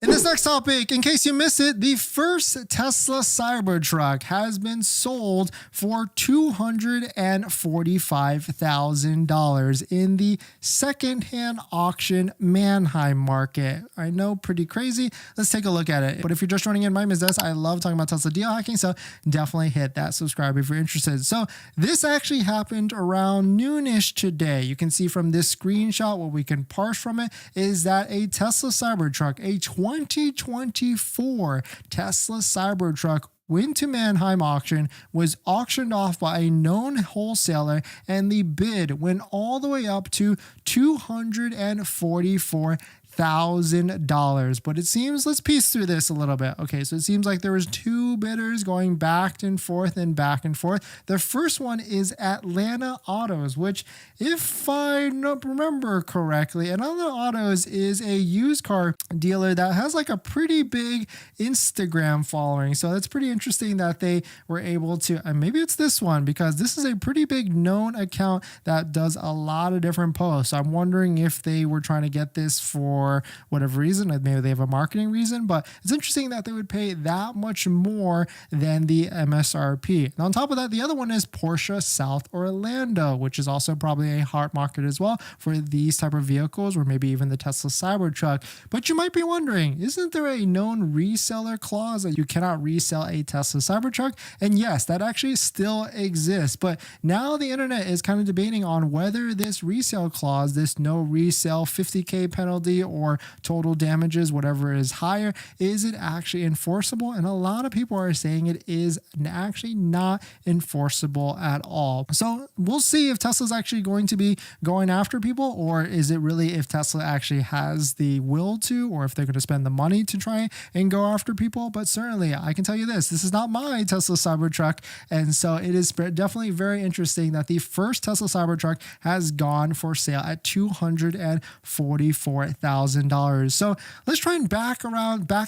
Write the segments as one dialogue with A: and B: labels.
A: In this next topic, in case you missed it, the first Tesla Cybertruck has been sold for $245,000 in the secondhand auction Manheim market. I know, pretty crazy. Let's take a look at it. But if you're just joining in, my name is Des. I love talking about Tesla deal hacking, so definitely hit that subscribe if you're interested. So this actually happened around noonish today. You can see from this screenshot, what we can parse from it is that a Tesla Cybertruck, a 2024 Tesla Cybertruck, went to Manheim auction, was auctioned off by a known wholesaler, and the bid went all the way up to $244,000. But it seems, let's piece through this a little bit. Okay, so it seems like there was two bidders going back and forth and back and forth. The first one is Atlanta Autos, which, if I remember correctly, Atlanta Autos is a used car dealer that has like a pretty big Instagram following. So that's pretty interesting that they were able to, and maybe it's this one, because this is a pretty big known account that does a lot of different posts. So I'm wondering if they were trying to get this for whatever reason. Maybe they have a marketing reason, but it's interesting that they would pay that much more than the MSRP. And on top of that, the other one is Porsche South Orlando, which is also probably a hot market as well for these type of vehicles, or maybe even the Tesla Cybertruck. But you might be wondering, isn't there a known reseller clause that you cannot resell a Tesla Cybertruck? And yes, that actually still exists. But now the internet is kind of debating on whether this resale clause, this no resale 50K penalty or total damages, whatever is higher, is it actually enforceable? And a lot of people are saying it is actually not enforceable at all. So we'll see if Tesla's actually going to be going after people, or is it really if Tesla actually has the will to, or if they're going to spend the money to try and go after people. But certainly I can tell you this is not my Tesla Cybertruck. And so it is definitely very interesting that the first Tesla Cybertruck has gone for sale at $244,000. So let's try and back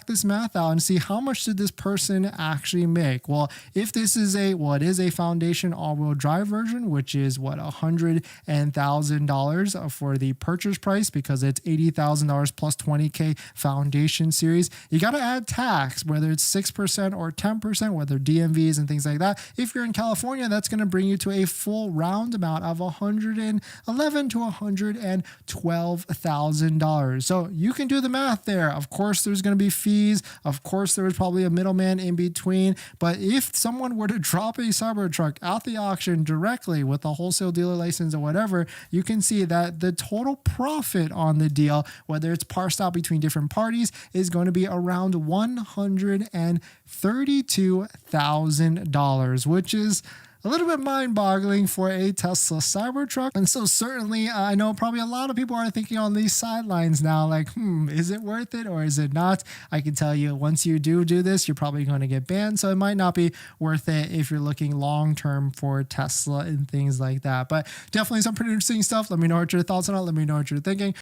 A: this math out and see how much did this person actually make. Well, if this is it is a foundation all-wheel drive version, which is $100,000 for the purchase price, because it's $80,000 plus 20K foundation series. You got to add tax, whether it's 6% or 10%, whether DMVs and things like that. If you're in California, that's going to bring you to a full round amount of $111,000 to $112,000. So you can do the math there. Of course, there's going to be fees. Of course, there was probably a middleman in between. But if someone were to drop a Cybertruck at the auction directly with a wholesale dealer license or whatever, you can see that the total profit on the deal, whether it's parsed out between different parties, is going to be around $132,000, which is a little bit mind-boggling for a Tesla Cybertruck. And so certainly I know probably a lot of people are thinking on these sidelines now, like, is it worth it or is it not? I can tell you, once you do this, you're probably going to get banned. So it might not be worth it if you're looking long-term for Tesla and things like that. But definitely some pretty interesting stuff. Let me know what your thoughts on it. Let me know what you're thinking.